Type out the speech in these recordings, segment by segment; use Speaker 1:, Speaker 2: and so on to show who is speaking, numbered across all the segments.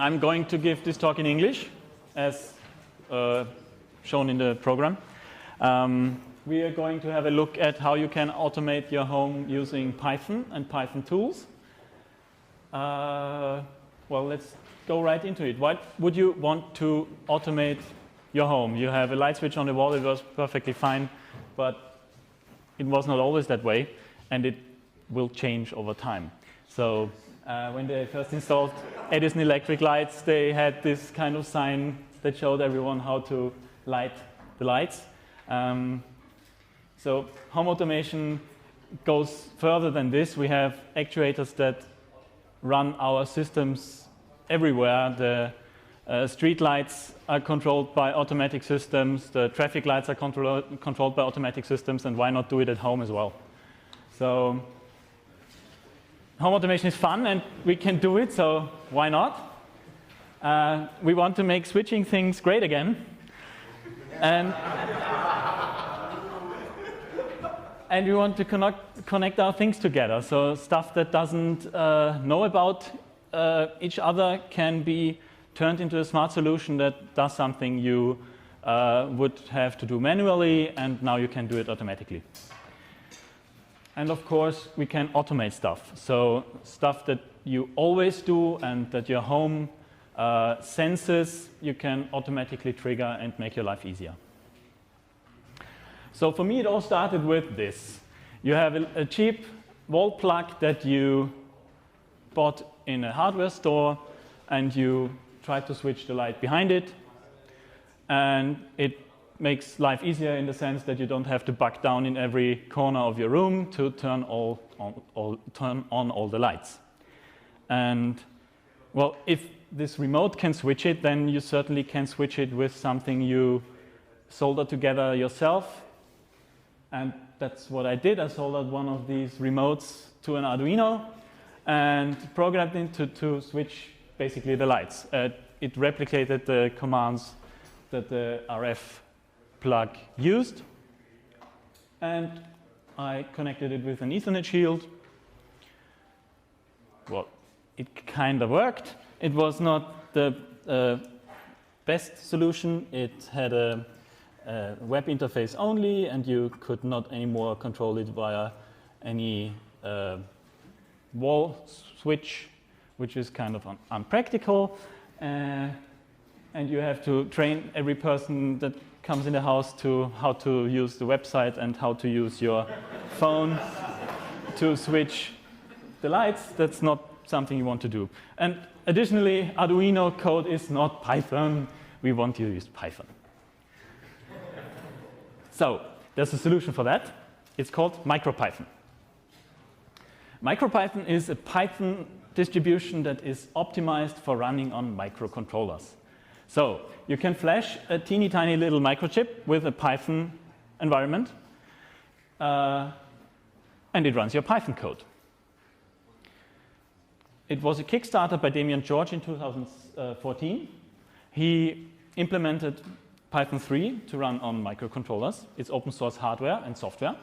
Speaker 1: I'm going to give this talk in English, as shown in the program. We are going to have a look at how you can automate your home using Python and Python tools. Well, let's go right into it. Why would you want to automate your home? You have a light switch on the wall, it was perfectly fine, but it was not always that way, and it will change over time. So when they first installed Edison electric lights, they had this kind of sign that showed everyone how to light the lights. So home automation goes further than this. We have actuators that run our systems everywhere. The street lights are controlled by automatic systems. The traffic lights are controlled by automatic systems, and why not do it at home as well? So home automation is fun, and we can do it, so why not? We want to make switching things great again. And we want to connect our things together. So stuff that doesn't know about each other can be turned into a smart solution that does something you would have to do manually, and now you can do it automatically. And of course, we can automate stuff. So stuff that you always do and that your home senses, you can automatically trigger and make your life easier. So for me, it all started with this. You have a cheap wall plug that you bought in a hardware store, and you try to switch the light behind it. And it makes life easier in the sense that you don't have to bug down in every corner of your room to turn on all the lights. And well, if this remote can switch it, then you certainly can switch it with something you solder together yourself. And that's what I did. I soldered one of these remotes to an Arduino and programmed it to switch basically the lights. It replicated the commands that the RF plug used, and I connected it with an Ethernet shield. Well, it kind of worked. It was not the best solution. It had a web interface only, and you could not anymore control it via any wall switch, which is kind of unpractical. And you have to train every person that comes in the house to how to use the website and how to use your phone to switch the lights. That's not something you want to do. And additionally, Arduino code is not Python. We want you to use Python. So there's a solution for that. It's called MicroPython. MicroPython is a Python distribution that is optimized for running on microcontrollers. So you can flash a teeny tiny little microchip with a Python environment, and it runs your Python code. It was a Kickstarter by Damien George in 2014. He implemented Python 3 to run on microcontrollers. It's open source hardware and software.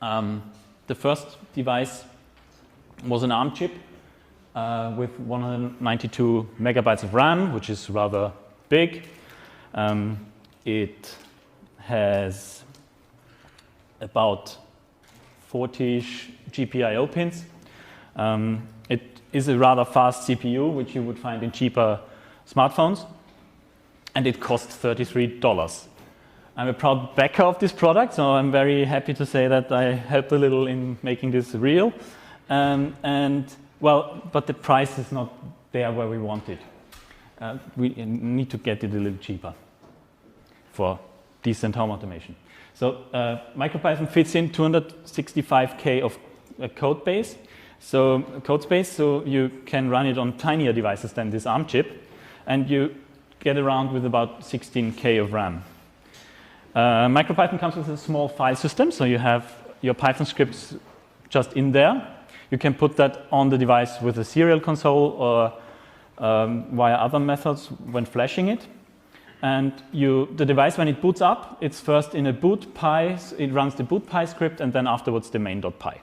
Speaker 1: The first device was an ARM chip with 192 megabytes of RAM, which is rather big. It has about 40-ish GPIO pins. It is a rather fast CPU, which you would find in cheaper smartphones, and it cost $33. I'm a proud backer of this product, so I'm very happy to say that I helped a little in making this real. Well, but the price is not there where we want it. We need to get it a little cheaper for decent home automation. So MicroPython fits in 265K of code base, so code space, so you can run it on tinier devices than this ARM chip, and you get around with about 16K of RAM. MicroPython comes with a small file system, so you have your Python scripts just in there. You can put that on the device with a serial console or via other methods when flashing it. And the device, when it boots up, it's first in a bootpy. It runs the bootpy script, and then afterwards the main.py.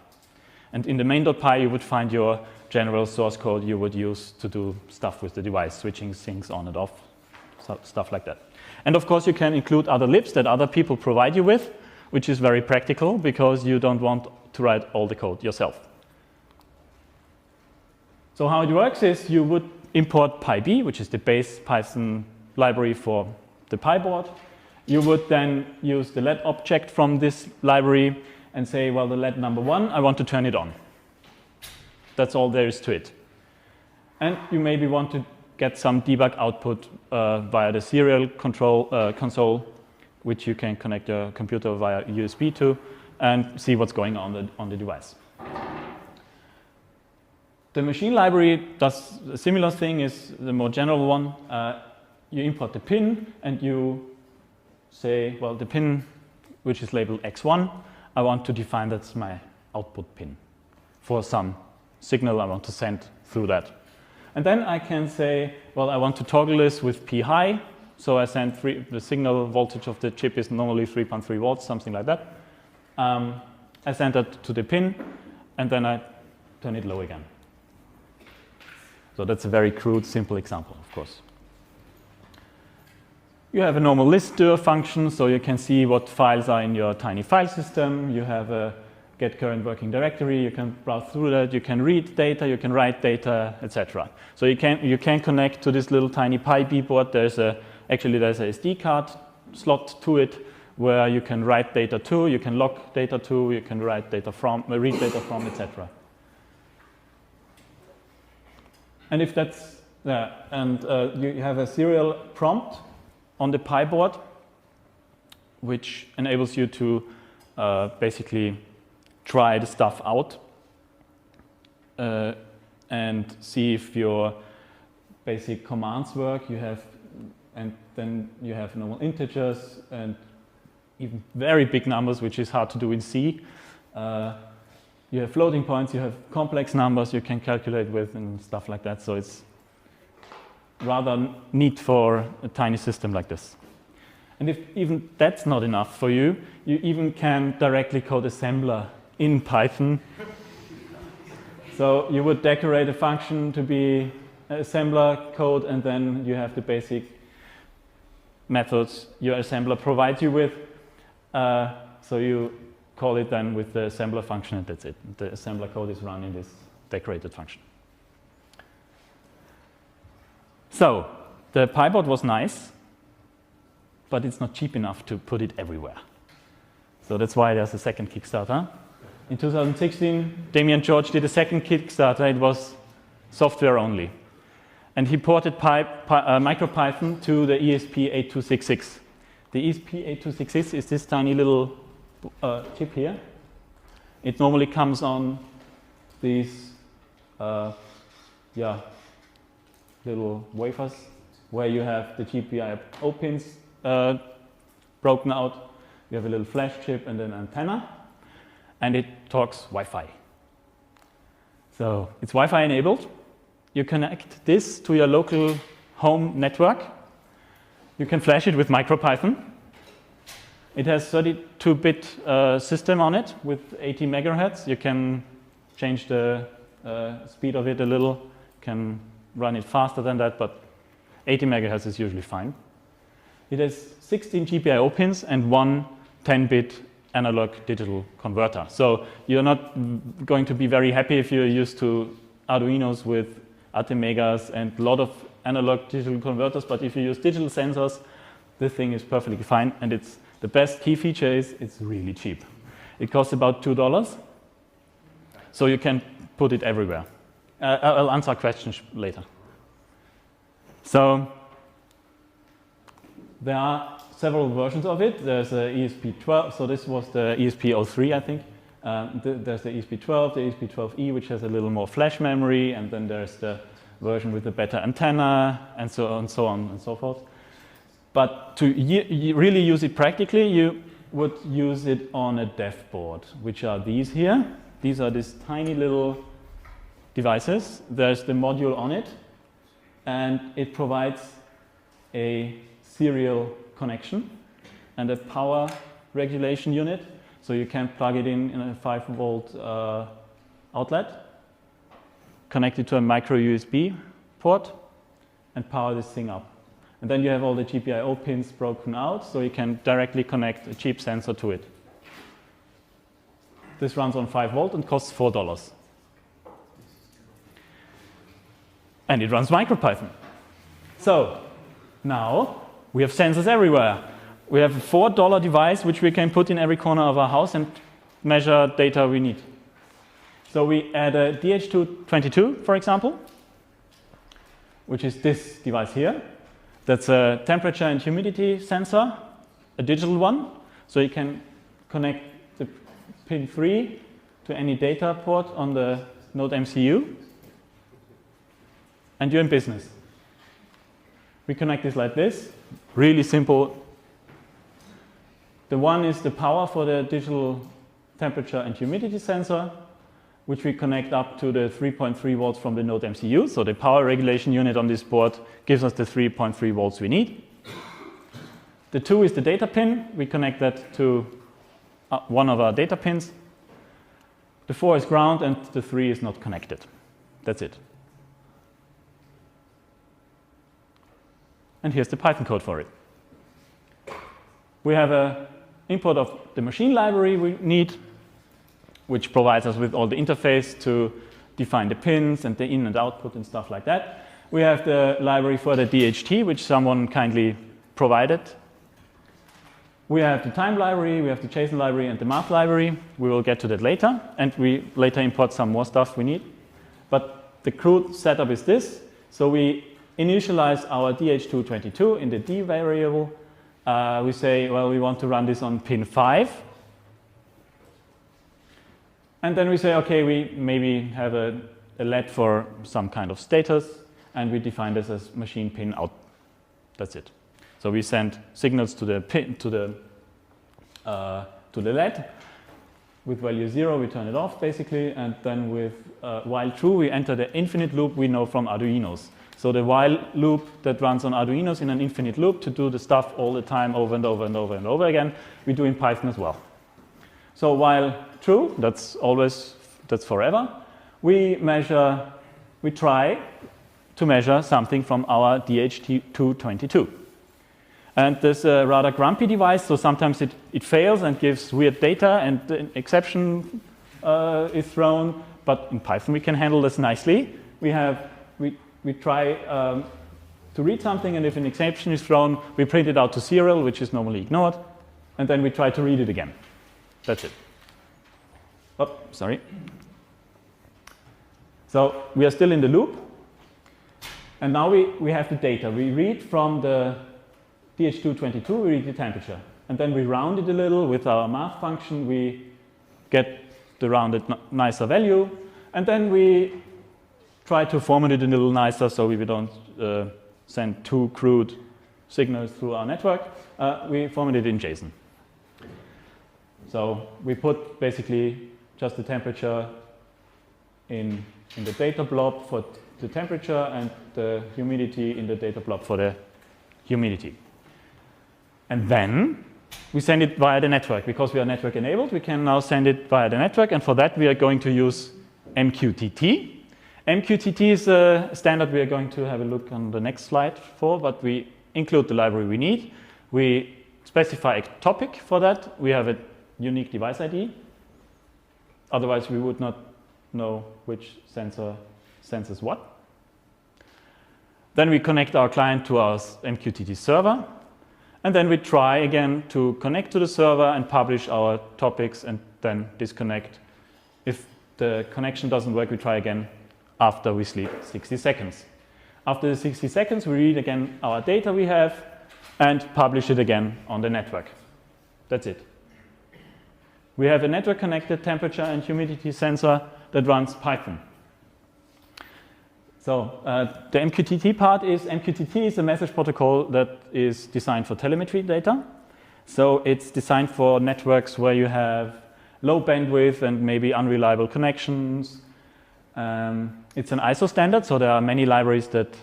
Speaker 1: And in the main.py, you would find your general source code you would use to do stuff with the device, switching things on and off, stuff like that. And of course, you can include other libs that other people provide you with, which is very practical because you don't want to write all the code yourself. So how it works is you would import PyB, which is the base Python library for the PyBoard. You would then use the LED object from this library and say, well, the LED number 1, I want to turn it on. That's all there is to it. And you maybe want to get some debug output via the serial control console, which you can connect your computer via USB to and see what's going on the device. The machine library does a similar thing, is the more general one. You import the pin and you say, well, the pin which is labeled X1, I want to define that's my output pin for some signal I want to send through that. And then I can say, well, I want to toggle this with P high. So I send the signal voltage of the chip is normally 3.3 volts, something like that. I send that to the pin, and then I turn it low again. So that's a very crude, simple example, of course. You have a normal list.dir function, so you can see what files are in your tiny file system. You have a get current working directory. You can browse through that. You can read data. You can write data, etc. So you can connect to this little tiny PyB board. There's a SD card slot to it where you can write data to. You can log data to. You can write data from, read data from, etc. And if that's you have a serial prompt on the PyBoard, which enables you to basically try the stuff out and see if your basic commands work. And then you have normal integers and even very big numbers, which is hard to do in C. You have floating points, you have complex numbers you can calculate with and stuff like that. So it's rather neat for a tiny system like this. And if even that's not enough for you, you even can directly code assembler in Python. So you would decorate a function to be assembler code, and then you have the basic methods your assembler provides you with. So you call it then with the assembler function, and that's it. The assembler code is run in this decorated function. So the PyBoard was nice, but it's not cheap enough to put it everywhere. So that's why there's a second Kickstarter. In 2016, Damien George did a second Kickstarter. It was software only. And he ported MicroPython to the ESP8266. The ESP8266 is this tiny little chip here. It normally comes on these little wafers where you have the GPIO pins broken out. You have a little flash chip and an antenna, and it talks Wi-Fi. So it's Wi-Fi enabled. You connect this to your local home network. You can flash it with MicroPython. It has 32-bit system on it with 80 megahertz. You can change the speed of it a little. You can run it faster than that, but 80 megahertz is usually fine. It has 16 GPIO pins and one 10-bit analog digital converter. So you're not going to be very happy if you're used to Arduinos with Atemegas and a lot of analog digital converters, but if you use digital sensors, this thing is perfectly fine, and it's the best key feature is it's really cheap. It costs about $2, so you can put it everywhere. I'll answer questions later. So there are several versions of it. There's a ESP12, so this was the ESP03, I think. There's the ESP12, the ESP12E, which has a little more flash memory, and then there's the version with the better antenna, and so on and so forth. But to really use it practically, you would use it on a dev board, which are these here. These are these tiny little devices. There's the module on it, and it provides a serial connection and a power regulation unit. So you can plug it in a 5-volt outlet, connect it to a micro USB port, and power this thing up. And then you have all the GPIO pins broken out, so you can directly connect a cheap sensor to it. This runs on 5 volt and costs $4. And it runs MicroPython. So now we have sensors everywhere. We have a $4 device which we can put in every corner of our house and measure data we need. So we add a DH222, for example, which is this device here. That's a temperature and humidity sensor, a digital one. So you can connect the pin 3 to any data port on the Node MCU. And you're in business. We connect this like this, really simple. The one is the power for the digital temperature and humidity sensor, which we connect up to the 3.3 volts from the Node MCU. So the power regulation unit on this board gives us the 3.3 volts we need. The 2 is the data pin. We connect that to one of our data pins. The 4 is ground, and the 3 is not connected. That's it. And here's the Python code for it. We have an import of the machine library we need, which provides us with all the interface to define the pins and the in and output and stuff like that. We have the library for the DHT, which someone kindly provided. We have the time library, we have the JSON library, and the math library. We will get to that later, and we later import some more stuff we need. But the crude setup is this. So we initialize our DH222 in the D variable. We say, well, we want to run this on pin 5. And then we say, okay, we maybe have a LED for some kind of status, and we define this as machine pin out. That's it. So we send signals to the pin to the LED. With value 0, we turn it off basically, and then with while true, we enter the infinite loop we know from Arduinos. So the while loop that runs on Arduinos in an infinite loop to do the stuff all the time over and over and over and over again, we do in Python as well. So while true, that's forever, we try to measure something from our DH222. And this is a rather grumpy device, so sometimes it fails and gives weird data and an exception is thrown, but in Python we can handle this nicely. We try to read something, and if an exception is thrown, we print it out to serial, which is normally ignored, and then we try to read it again. That's it. Oh, sorry. So we are still in the loop. And now we have the data. We read from the DH222, we read the temperature. And then we round it a little with our math function. We get the rounded nicer value. And then we try to format it a little nicer so we don't send too crude signals through our network. We format it in JSON. So we put basically just the temperature in the data blob for the temperature and the humidity in the data blob for the humidity. And then we send it via the network. Because we are network enabled, we can now send it via the network, and for that we are going to use MQTT. MQTT is a standard we are going to have a look on the next slide for, but we include the library we need. We specify a topic for that. We have a unique device ID. Otherwise, we would not know which sensor senses what. Then we connect our client to our MQTT server. And then we try again to connect to the server and publish our topics and then disconnect. If the connection doesn't work, we try again after we sleep 60 seconds. After the 60 seconds, we read again our data we have and publish it again on the network. That's it. We have a network-connected temperature and humidity sensor that runs Python. So the MQTT part is, MQTT is a message protocol that is designed for telemetry data. So it's designed for networks where you have low bandwidth and maybe unreliable connections. It's an ISO standard, so there are many libraries that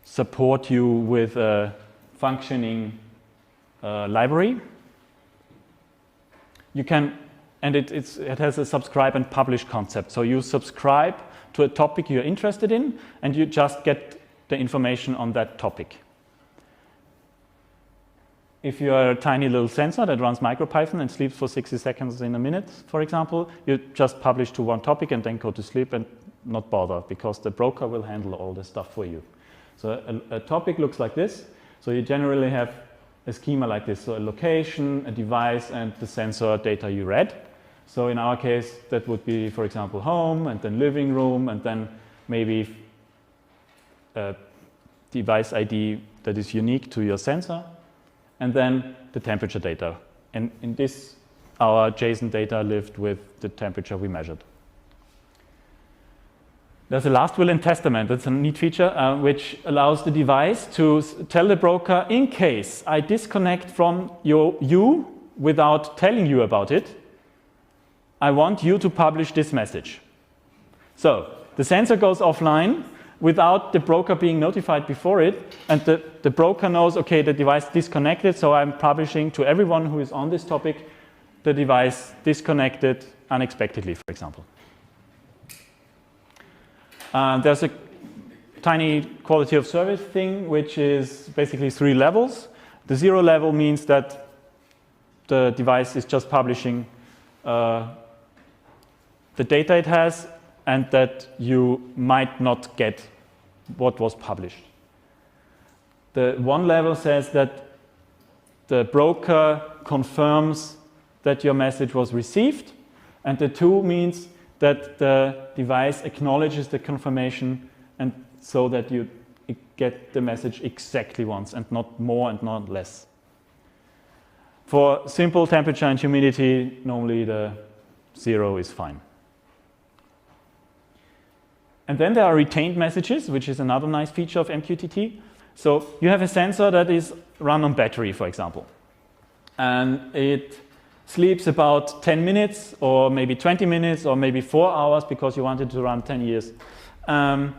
Speaker 1: support you with a functioning library. You can and it has a subscribe and publish concept. So you subscribe to a topic you're interested in, and you just get the information on that topic. If you are a tiny little sensor that runs MicroPython and sleeps for 60 seconds in a minute, for example, you just publish to one topic and then go to sleep and not bother, because the broker will handle all the stuff for you. So a topic looks like this. So you generally have a schema like this. So a location, a device, and the sensor data you read. So in our case, that would be, for example, home, and then living room, and then maybe a device ID that is unique to your sensor, and then the temperature data. And in this, our JSON data lived with the temperature we measured. There's a last will and testament. That's a neat feature which allows the device to tell the broker, in case I disconnect from you without telling you about it, I want you to publish this message. So the sensor goes offline without the broker being notified before it, and the broker knows, okay, the device disconnected, so I'm publishing to everyone who is on this topic, the device disconnected unexpectedly, for example. There's a tiny quality of service thing, which is basically 3 levels. The 0 level means that the device is just publishing the data it has, and that you might not get what was published. The 1 level says that the broker confirms that your message was received, and the 2 means that the device acknowledges the confirmation, and so that you get the message exactly once and not more and not less. For simple temperature and humidity, normally the 0 is fine. And then there are retained messages, which is another nice feature of MQTT. So you have a sensor that is run on battery, for example, and it sleeps about 10 minutes or maybe 20 minutes or maybe 4 hours because you want it to run 10 years. Every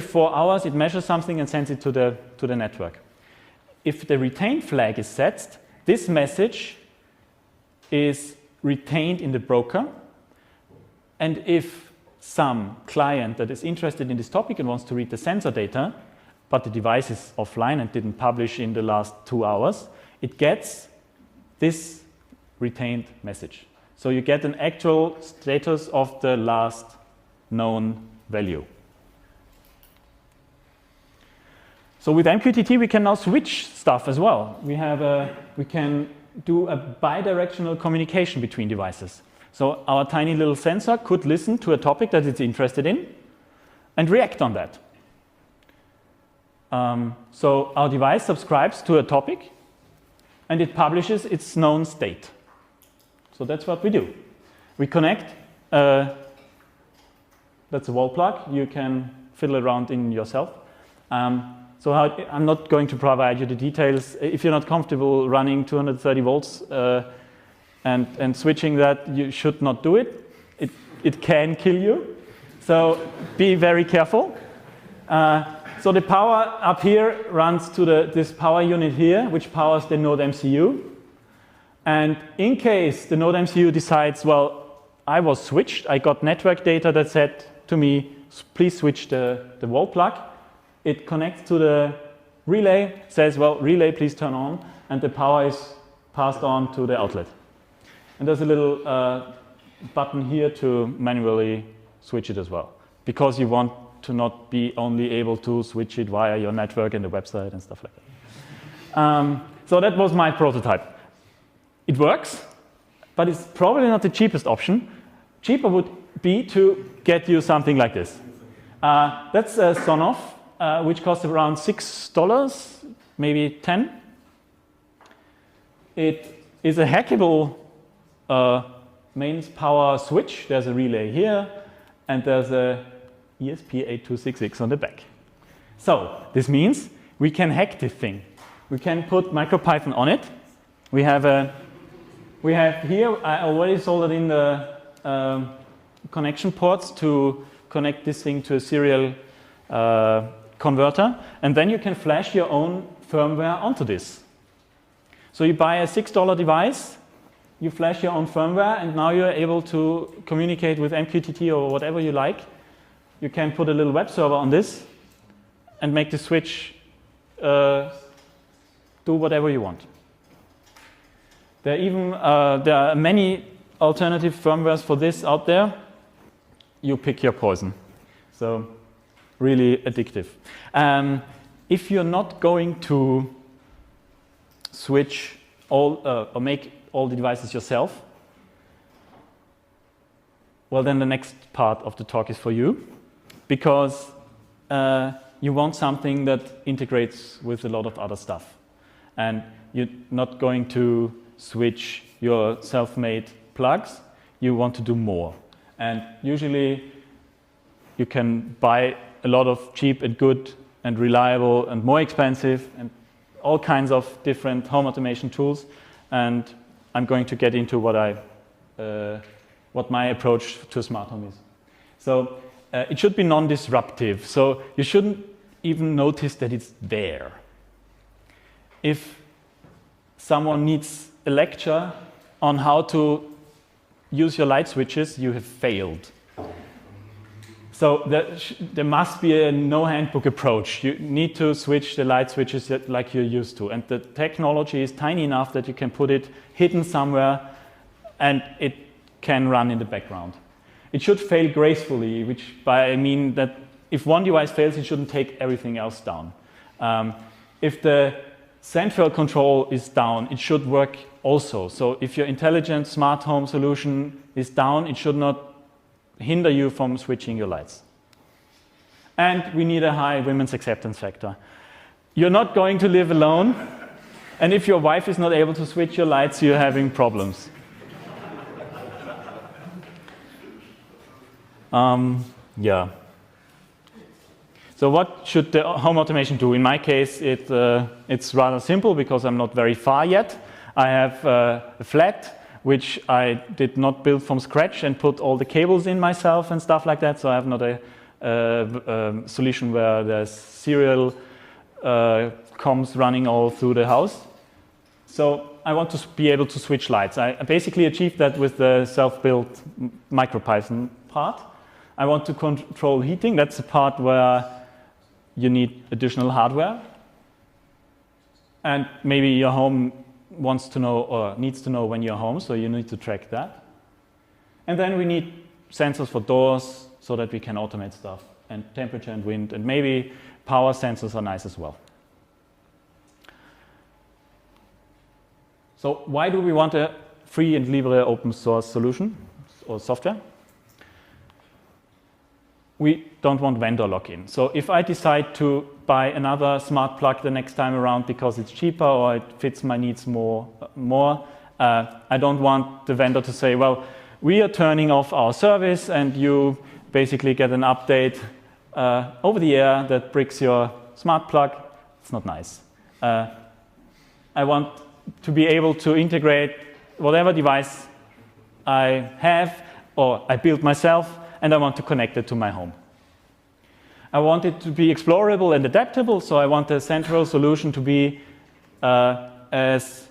Speaker 1: 4 hours it measures something and sends it to the network. If the retain flag is set, this message is retained in the broker, and if some client that is interested in this topic and wants to read the sensor data, but the device is offline and didn't publish in the last 2 hours, it gets this retained message. So you get an actual status of the last known value. So with MQTT we can now switch stuff as well. We can do a bidirectional communication between devices. So our tiny little sensor could listen to a topic that it's interested in and react on that. So our device subscribes to a topic and it publishes its known state. So that's what we do. We connect, that's a wall plug, you can fiddle around in yourself. So I'm not going to provide you the details. If you're not comfortable running 230 volts and switching that, you should not do it. It can kill you. So be very careful. So the power up here runs to this power unit here, which powers the Node MCU. And in case the Node MCU decides, well, I was switched, I got network data that said to me, please switch the wall plug. It connects to the relay, says, well, relay, please turn on, and the power is passed on to the outlet. And there's a little button here to manually switch it as well, because you want to not be only able to switch it via your network and the website and stuff like that. So that was my prototype. It works, but it's probably not the cheapest option. Cheaper would be to get you something like this. That's a Sonoff, which costs around $6, maybe $10. It is a hackable mains power switch. There's a relay here, and there's a ESP8266 on the back. So this means we can hack this thing. We can put MicroPython on it. We have here, I already soldered in the connection ports to connect this thing to a serial converter, and then you can flash your own firmware onto this. So you buy a $6 device, you flash your own firmware, and now you're able to communicate with MQTT or whatever you like. You can put a little web server on this and make the switch do whatever you want. There are many alternative firmwares for this out there. You pick your poison. So really addictive. If you're not going to switch all or make all the devices yourself, well, then the next part of the talk is for you, because you want something that integrates with a lot of other stuff. And you're not going to switch your self-made plugs. You want to do more. And usually you can buy a lot of cheap and good and reliable and more expensive and all kinds of different home automation tools. And I'm going to get into what my approach to a smart home is. So it should be non-disruptive. So you shouldn't even notice that it's there. If someone needs a lecture on how to use your light switches, you have failed. So there must be a no-handbook approach. You need to switch the light switches like you're used to. And the technology is tiny enough that you can put it hidden somewhere and it can run in the background. It should fail gracefully, which I mean that if one device fails, it shouldn't take everything else down. If the central control is down, it should work also. So if your intelligent smart home solution is down, it should not hinder you from switching your lights. And we need a high women's acceptance factor. You're not going to live alone, and if your wife is not able to switch your lights, you're having problems. Yeah. So what should the home automation do? In my case, it's rather simple because I'm not very far yet. I have a flat which I did not build from scratch and put all the cables in myself and stuff like that. So I have not a solution where there's serial comms running all through the house. So I want to be able to switch lights. I basically achieved that with the self-built MicroPython part. I want to control heating. That's the part where you need additional hardware. And maybe your home wants to know or needs to know when you're home, so you need to track that. And then we need sensors for doors so that we can automate stuff, and temperature and wind, and maybe power sensors are nice as well. So why do we want a free and libre open source solution or software? We don't want vendor lock-in. So if I decide to buy another smart plug the next time around because it's cheaper or it fits my needs more, I don't want the vendor to say, well, we are turning off our service and you basically get an update over the air that bricks your smart plug. It's not nice. I want to be able to integrate whatever device I have or I build myself, and I want to connect it to my home. I want it to be explorable and adaptable, so I want the central solution to be as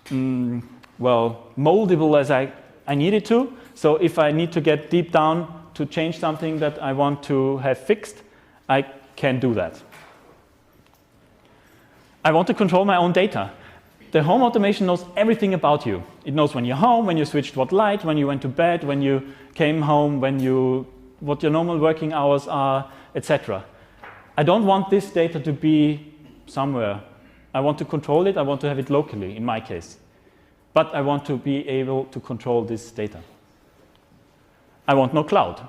Speaker 1: moldable as I need it to. So if I need to get deep down to change something that I want to have fixed, I can do that. I want to control my own data. The home automation knows everything about you. It knows when you're home, when you switched what light, when you went to bed, when you came home, what your normal working hours are, etc. I don't want this data to be somewhere. I want to control it. I want to have it locally, in my case. But I want to be able to control this data. I want no cloud.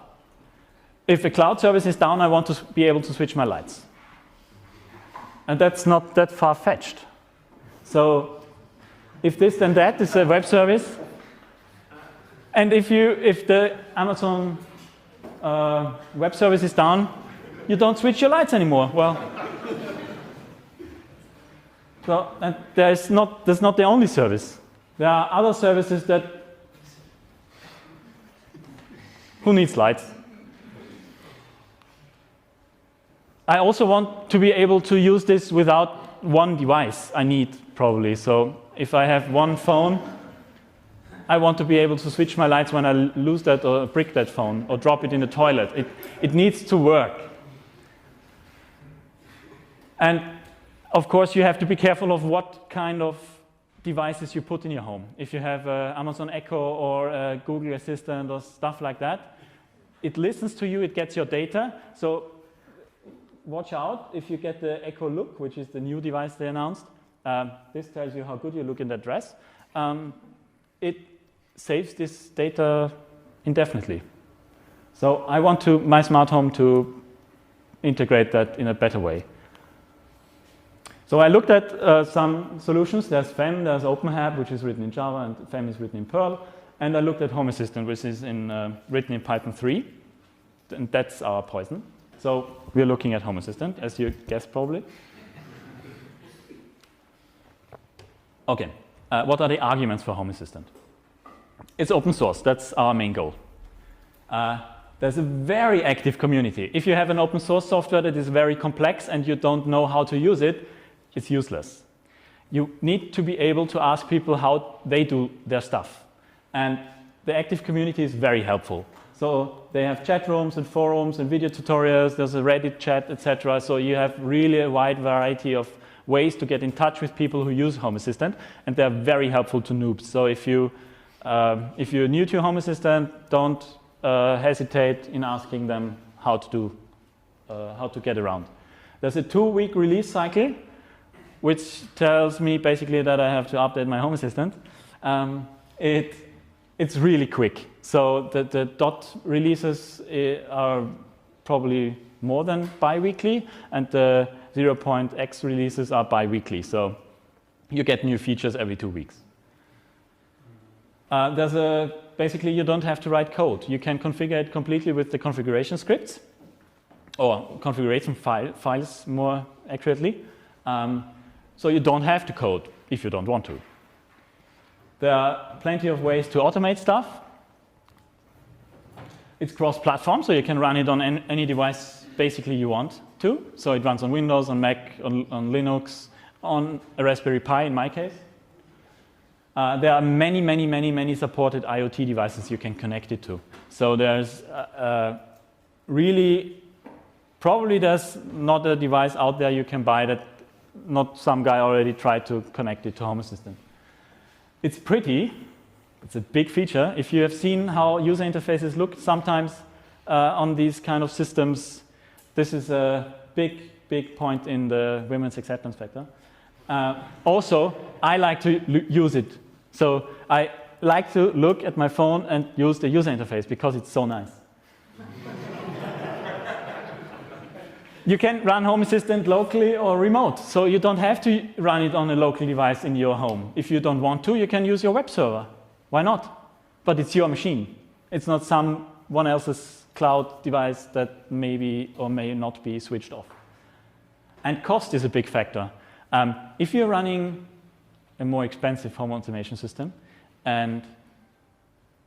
Speaker 1: If a cloud service is down, I want to be able to switch my lights. And that's not that far-fetched. So if this then that is a web service, and if the Amazon web service is down, you don't switch your lights anymore. Well, and that's not the only service. There are other services that who needs lights? I also want to be able to use this without one device I need, probably. So if I have one phone, I want to be able to switch my lights when I lose that or brick that phone or drop it in the toilet. It needs to work. And of course, you have to be careful of what kind of devices you put in your home. If you have Amazon Echo or a Google Assistant or stuff like that, it listens to you, it gets your data. So watch out if you get the Echo Look, which is the new device they announced. This tells you how good you look in that dress. It saves this data indefinitely. So I want my smart home to integrate that in a better way. So I looked at some solutions. There's FEM, there's OpenHab, which is written in Java, and FEM is written in Perl. And I looked at Home Assistant, which is written in Python 3. And that's our poison. So we're looking at Home Assistant, as you guessed probably. OK, what are the arguments for Home Assistant? It's open source. That's our main goal. There's a very active community. If you have an open source software that is very complex and you don't know how to use it, it's useless. You need to be able to ask people how they do their stuff. And the active community is very helpful. So they have chat rooms and forums and video tutorials. There's a Reddit chat, etc. So you have really a wide variety of ways to get in touch with people who use Home Assistant. And they're very helpful to noobs. So if you're new to Home Assistant, don't hesitate in asking them how to get around. There's a 2-week release cycle, which tells me basically that I have to update my Home Assistant. It's really quick. So the dot releases are probably more than bi-weekly, and the 0.x releases are bi-weekly. So you get new features every 2 weeks. Basically, you don't have to write code. You can configure it completely with the configuration scripts, or configuration files more accurately. So you don't have to code if you don't want to. There are plenty of ways to automate stuff. It's cross-platform, so you can run it on any device basically you want to. So it runs on Windows, on Mac, on Linux, on a Raspberry Pi in my case. There are many supported IoT devices you can connect it to. So there's probably there's not a device out there you can buy that not some guy already tried to connect it to Home Assistant. It's pretty. It's a big feature. If you have seen how user interfaces look sometimes on these kind of systems, this is a big point in the women's acceptance factor. Also, I like to use it. So I like to look at my phone and use the user interface because it's so nice. You can run Home Assistant locally or remote, so you don't have to run it on a local device in your home. If you don't want to, you can use your web server. Why not? But it's your machine. It's not someone else's cloud device that maybe or may not be switched off. And cost is a big factor. If you're running a more expensive home automation system, and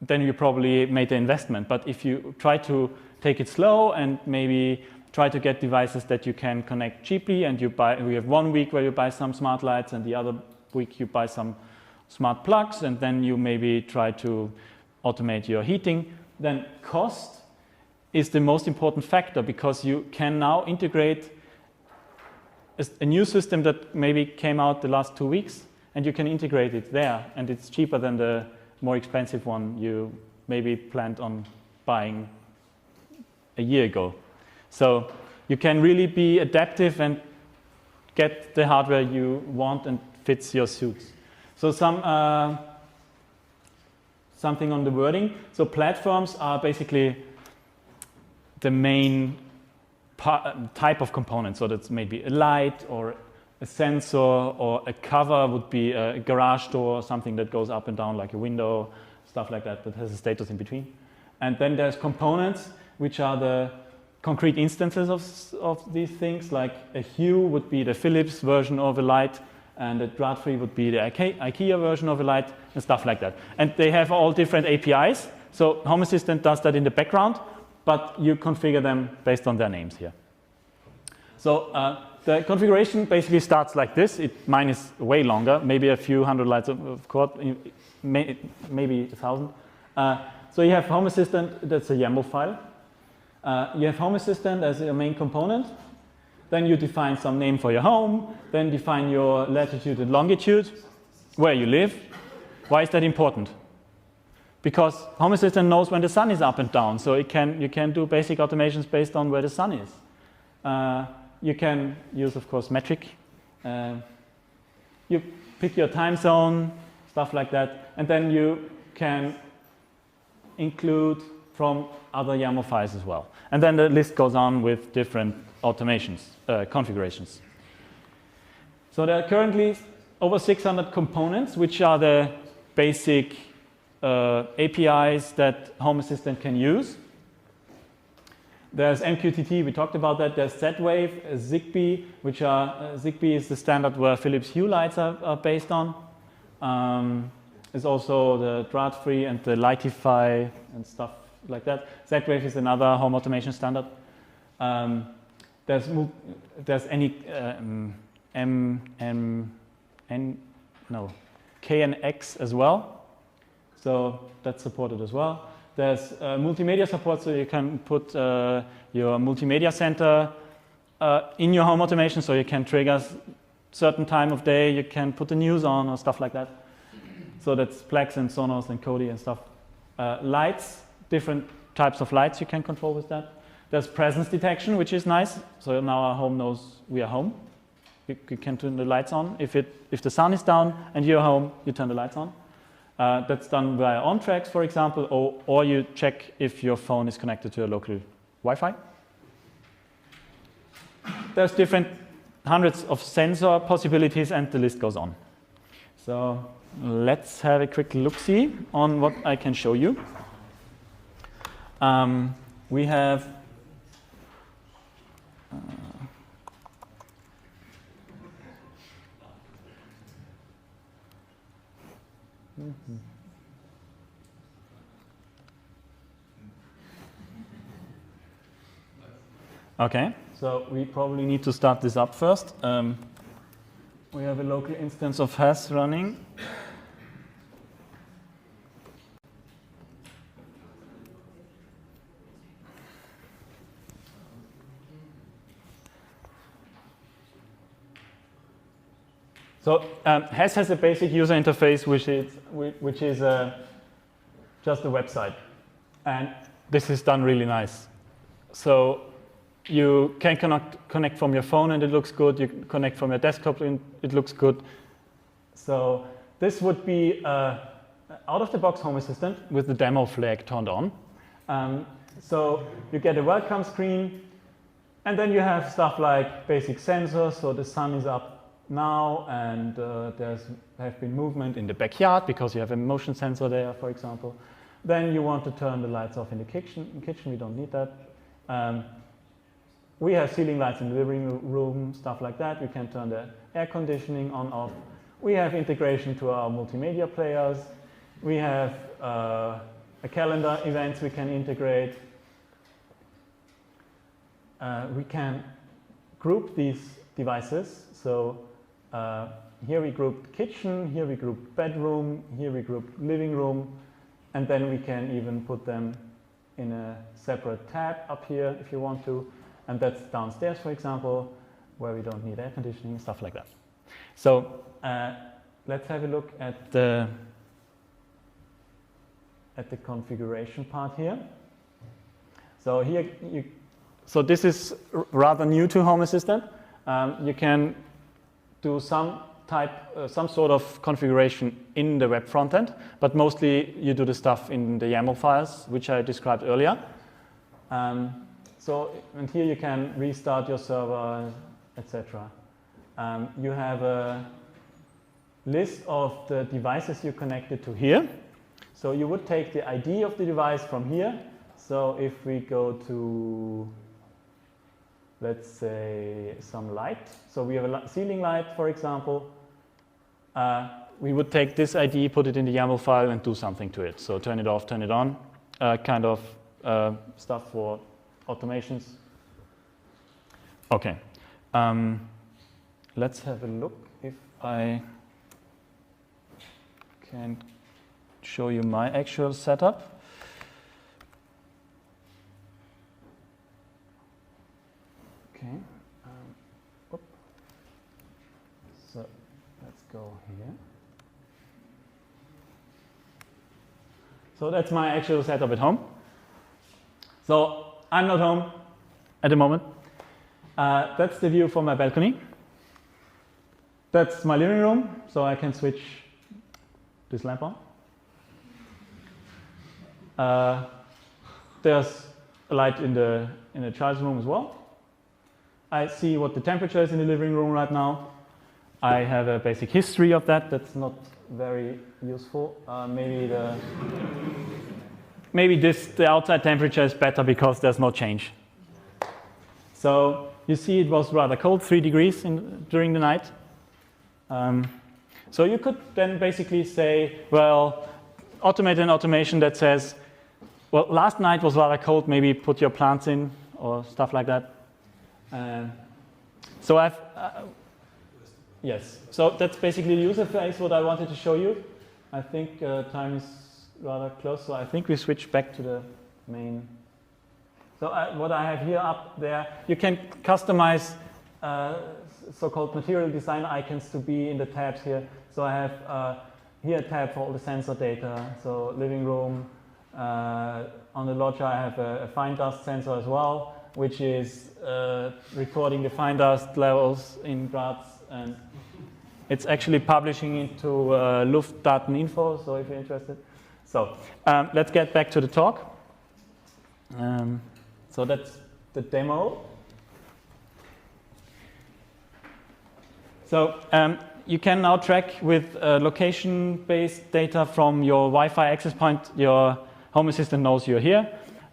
Speaker 1: then you probably made the investment. But if you try to take it slow and maybe try to get devices that you can connect cheaply, and we have 1 week where you buy some smart lights, and the other week you buy some smart plugs, and then you maybe try to automate your heating, then cost is the most important factor, because you can now integrate a new system that maybe came out the last 2 weeks, and you can integrate it there, and it's cheaper than the more expensive one you maybe planned on buying a year ago. So you can really be adaptive and get the hardware you want and fits your suits. So something on the wording. So platforms are basically the main type of component. So that's maybe a light or a sensor, or a cover would be a garage door, or something that goes up and down like a window, stuff like that, that has a status in between. And then there's components, which are the concrete instances of these things, like a Hue would be the Philips version of a light, and a Drahtfree would be the IKEA version of a light, and stuff like that. And they have all different APIs. So Home Assistant does that in the background, but you configure them based on their names here. So the configuration basically starts like this. Mine is way longer, maybe a few hundred lines of code, maybe 1,000. So you have Home Assistant, that's a YAML file. You have Home Assistant as your main component. Then you define some name for your home. Then define your latitude and longitude, where you live. Why is that important? Because Home Assistant knows when the sun is up and down, so you can do basic automations based on where the sun is. You can use, of course, metric. You pick your time zone, stuff like that, and then you can include from other YAML files as well. And then the list goes on with different automations, configurations. So there are currently over 600 components, which are the basic APIs that Home Assistant can use. There's MQTT, we talked about that. There's Z-Wave, Zigbee, which are, Zigbee is the standard where Philips Hue lights are based on. There's also the Draht-Free and the Lightify and stuff like that. Z-Wave is another home automation standard. There's any KNX as well. So that's supported as well. There's multimedia support, so you can put your multimedia center in your home automation, so you can trigger certain time of day, you can put the news on or stuff like that. So that's Plex and Sonos and Kodi and stuff. Lights, different types of lights you can control with that. There's presence detection, which is nice. So now our home knows we are home. You can turn the lights on. If the sun is down and you're home, you turn the lights on. That's done via OnTracks, for example, or you check if your phone is connected to a local Wi-Fi. There's hundreds of sensor possibilities, and the list goes on. So let's have a quick look-see on what I can show you. We have okay, so we probably need to start this up first. We have a local instance of HAS running. So HAS has a basic user interface, which is just a website, and this is done really nice. So you can connect from your phone, and it looks good. You connect from your desktop, and it looks good. So this would be out-of-the-box Home Assistant with the demo flag turned on. So you get a welcome screen, and then you have stuff like basic sensors. So the sun is up now, and have been movement in the backyard because you have a motion sensor there, for example. Then you want to turn the lights off in the kitchen. We don't need that. We have ceiling lights in the living room, stuff like that. We can turn the air conditioning on, off. We have integration to our multimedia players. We have a calendar events we can integrate. We can group these devices. So here we group kitchen, here we group bedroom, here we group living room, and then we can even put them in a separate tab up here if you want to, and that's downstairs, for example, where we don't need air conditioning, stuff like that. So let's have a look at the configuration part here. So here, so this is rather new to Home Assistant. You can do some sort of configuration in the web frontend, but mostly you do the stuff in the YAML files, which I described earlier. And here you can restart your server, etc. You have a list of the devices you connected to here. So you would take the ID of the device from here. So if we go to, let's say, some light. So we have a ceiling light, for example. We would take this ID, put it in the YAML file, and do something to it. So turn it off, turn it on, kind of stuff for automations. Okay. Let's have a look if I can show you my actual setup. Okay. So let's go here. So that's my actual setup at home. So I'm not home at the moment. That's the view from my balcony. That's my living room, so I can switch this lamp on. There's a light in the child's room as well. I see what the temperature is in the living room right now. I have a basic history of that. That's not very useful. Maybe the outside temperature is better because there's no change. So you see it was rather cold, 3 degrees during the night. So you could then basically say, well, automate an automation that says, well, last night was rather cold, maybe put your plants in or stuff like that. So I've, yes, so that's basically the user phase what I wanted to show you. I think time is rather close, so I think we switch back to the main. So what I have here up there, you can customize so-called material design icons to be in the tabs here. So I have here a tab for all the sensor data, so living room. On the lodger I have a fine dust sensor as well, which is recording the fine dust levels in Graz, and it's actually publishing into Luftdateninfo, so if you're interested. So let's get back to the talk. So that's the demo. So you can now track with location-based data from your Wi-Fi access point. Your Home Assistant knows you're here.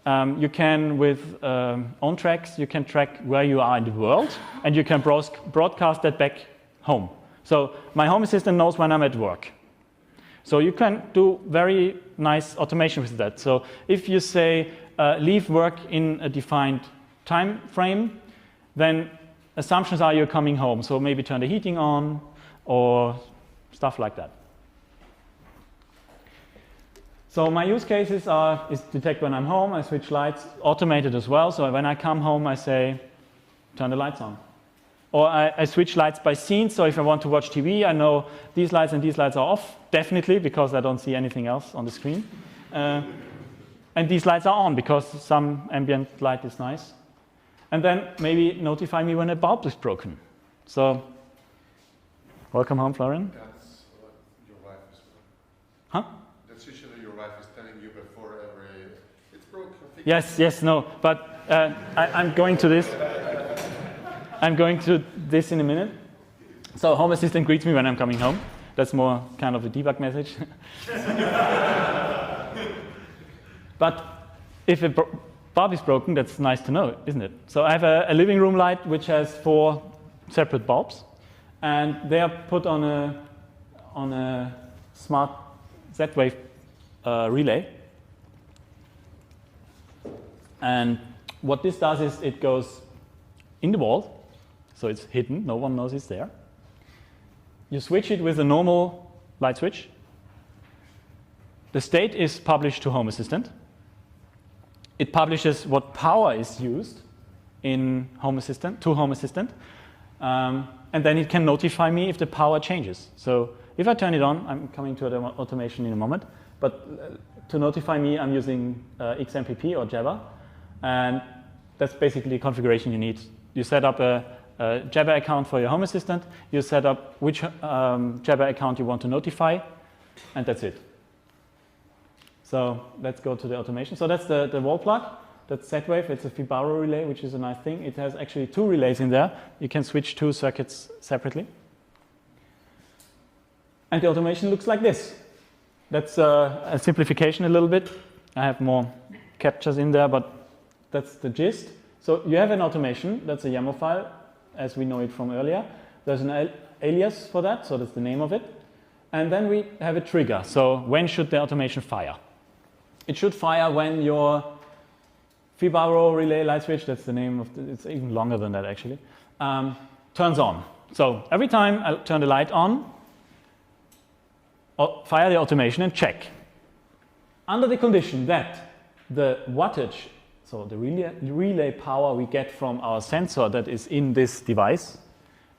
Speaker 1: You can, with on tracks, you can track where you are in the world, and you can broadcast that back home. So my Home Assistant knows when I'm at work. So you can do very nice automation with that. So if you say leave work in a defined time frame, then assumptions are you're coming home. So maybe turn the heating on or stuff like that. So my use cases is detect when I'm home, I switch lights, automated as well. So when I come home, I say, turn the lights on. Or I switch lights by scene. So if I want to watch TV, I know these lights and these lights are off, definitely, because I don't see anything else on the screen. And these lights are on because some ambient light is nice. And then maybe notify me when a bulb is broken. So, welcome home, Florian.
Speaker 2: That's what your wife is for.
Speaker 1: Huh?
Speaker 2: That's usually your wife is telling you before every, it's broken.
Speaker 1: Yes, no, but I'm going to this. I'm going to this in a minute. So Home Assistant greets me when I'm coming home. That's more kind of a debug message. But if a bulb is broken, that's nice to know, isn't it? So I have a living room light which has 4 separate bulbs, and they are put on a smart Z-Wave relay. And what this does is it goes in the wall, so it's hidden, no one knows it's there. You switch it with a normal light switch. The state is published to Home Assistant. It publishes what power is used in Home Assistant, to Home Assistant. And then it can notify me if the power changes. So if I turn it on, I'm coming to the automation in a moment, but to notify me, I'm using XMPP or Jabber. And that's basically the configuration you need. You set up a Jabber account for your Home Assistant. You set up which Jabber account you want to notify, and that's it. So let's go to the automation. So that's the wall plug. That's Z-Wave. It's a Fibaro relay, which is a nice thing. It has actually 2 relays in there. You can switch 2 circuits separately. And the automation looks like this. That's a simplification a little bit. I have more captures in there, but that's the gist. So you have an automation. That's a YAML file, as we know it from earlier. There's an alias for that, so that's the name of it. And then we have a trigger. So when should the automation fire? It should fire when your Fibaro relay light switch, that's the name of it's even longer than that actually, turns on. So every time I turn the light on, fire the automation and check. Under the condition that the wattage, so the relay power we get from our sensor that is in this device,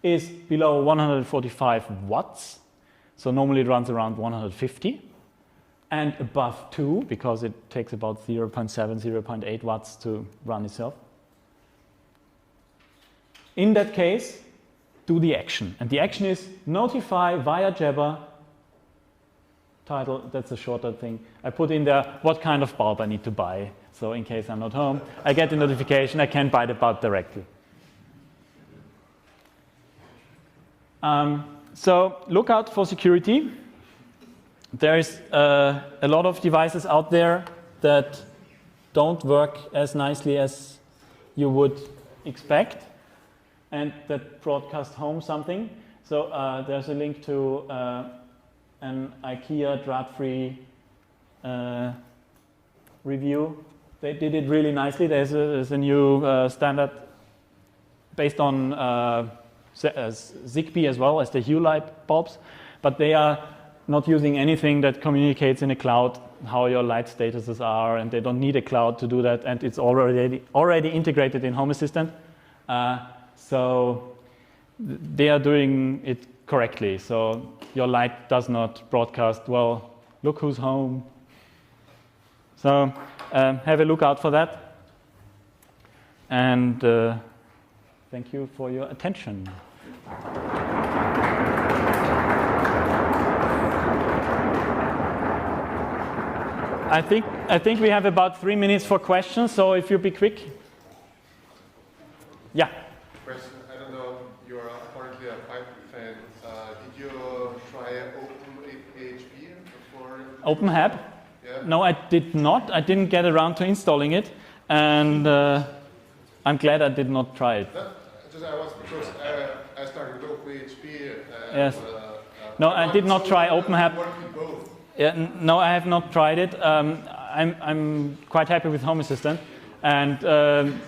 Speaker 1: is below 145 watts. So normally it runs around 150. And above 2, because it takes about 0.7, 0.8 watts to run itself. In that case, do the action. And the action is notify via Jabber. Title, that's a shorter thing. I put in there what kind of bulb I need to buy. So in case I'm not home, I get the notification, I can buy the bulb directly. So look out for security. There is a lot of devices out there that don't work as nicely as you would expect and that broadcast home something. So there's a link to an IKEA drought-free review. They did it really nicely. There's a new standard based on Zigbee as well as the Hue light bulbs, but they are not using anything that communicates in a cloud how your light statuses are, and they don't need a cloud to do that, and it's already integrated in Home Assistant. So they are doing it correctly. So your light does not broadcast, well, look who's home. So have a look out for that. And thank you for your attention. I think we have about 3 minutes for questions, so if you be quick. Yeah.
Speaker 2: Question, I don't know, you are apparently a Python fan. Did you try OpenHB before?
Speaker 1: OpenHAB?
Speaker 2: Yeah.
Speaker 1: No, I did not. I didn't get around to installing it, and I'm glad I did not try it.
Speaker 2: Because I started with OpenHB.
Speaker 1: Yes. No, I did not try OpenHAB.
Speaker 2: Both.
Speaker 1: Yeah, no, I have not tried it. I'm quite happy with Home Assistant. And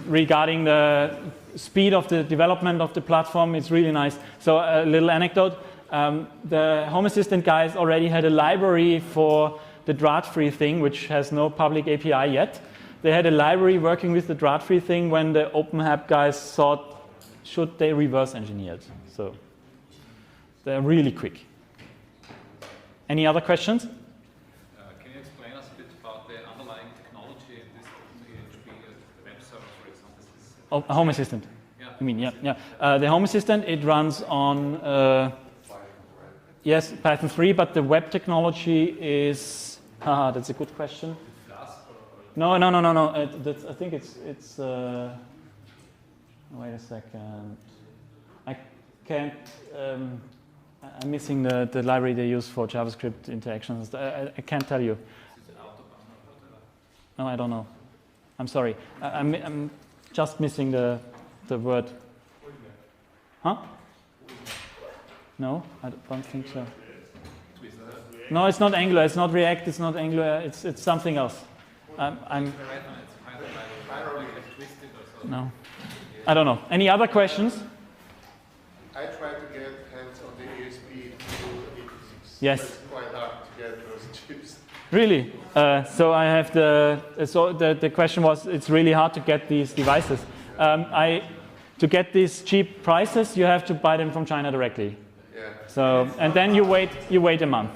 Speaker 1: regarding the speed of the development of the platform, it's really nice. So a little anecdote. The Home Assistant guys already had a library for the drought-free thing, which has no public API yet. They had a library working with the drought-free thing when the OpenHAB guys thought, should they reverse engineer it? So they're really quick. Any other questions?
Speaker 3: Can you explain us a bit about the underlying technology in this OpenPHP web server, for example?
Speaker 1: Oh, Home Assistant.
Speaker 3: Yeah.
Speaker 1: I mean, yeah. The Home Assistant, it runs on yes, Python 3, but the web technology is. That's a good question. No. I think it's. Wait a second. I can't. I'm missing the library they use for JavaScript interactions. I can't tell you. No, I don't know. I'm sorry. I'm just missing the word. Huh? No, I don't think so. No, it's not Angular. It's not React. It's not Angular. It's something else. No, I don't know. Any other questions?
Speaker 2: I tried to get hands on the ESP 286.
Speaker 1: Yes.
Speaker 2: It's quite hard to get those chips.
Speaker 1: Really? So I have the question was, it's really hard to get these devices. To get these cheap prices, you have to buy them from China directly.
Speaker 2: Yeah.
Speaker 1: So and then you wait a month.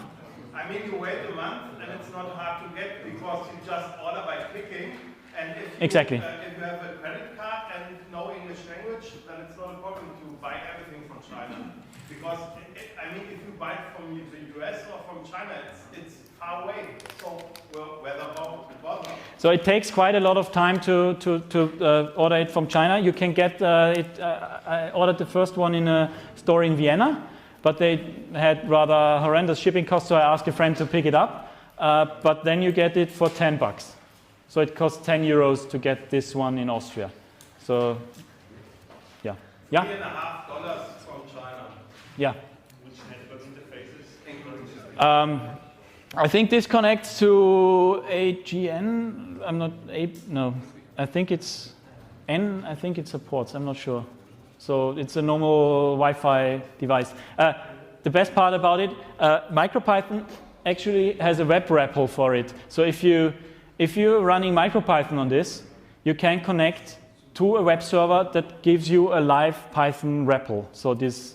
Speaker 4: I mean, you wait a month, and it's not hard to get because you just order by clicking. And if you,
Speaker 1: Exactly.
Speaker 4: If you have a credit card and know English language, then it's not a problem to buy everything from China. Because I mean, if you buy it from the US or from China, it's far away. So whether bother.
Speaker 1: So it takes quite a lot of time to order it from China. You can get it. I ordered the first one in a store in Vienna, but they had rather horrendous shipping costs, so I asked a friend to pick it up. But then you get it for $10. So it costs 10 euros to get this one in Austria. So, yeah. Yeah?
Speaker 4: $3.50 from China.
Speaker 1: Yeah.
Speaker 4: Which network interfaces?
Speaker 1: I think this connects to AGN. I'm not, no. I think it's N, I think it supports, I'm not sure. So it's a normal Wi-Fi device. The best part about it, MicroPython actually has a web REPL for it. So if you're running MicroPython on this, you can connect to a web server that gives you a live Python REPL. So this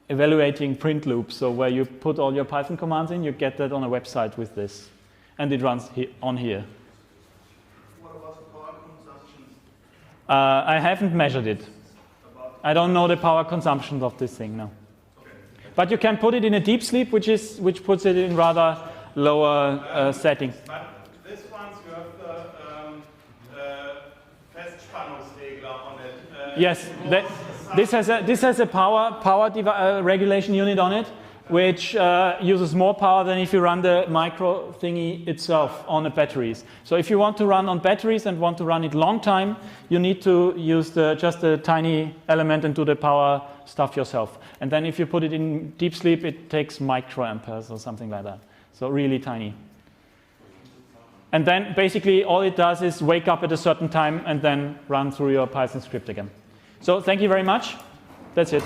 Speaker 1: evaluating print loop. So where you put all your Python commands in, you get that on a website with this. And it runs on here.
Speaker 4: What about the power consumption?
Speaker 1: I haven't measured it. I don't know the power consumption of this thing, no.
Speaker 4: Okay.
Speaker 1: But you can put it in a deep sleep, which puts it in rather lower setting.
Speaker 4: But this one, you have the Festspannungsregler on it.
Speaker 1: Yes, this has a power regulation unit on it, which uses more power than if you run the micro thingy itself on the batteries. So if you want to run on batteries and want to run it long time, you need to use just a tiny element and do the power stuff yourself. And then if you put it in deep sleep, it takes microamperes or something like that. So really tiny. And then basically all it does is wake up at a certain time and then run through your Python script again. So thank you very much. That's it.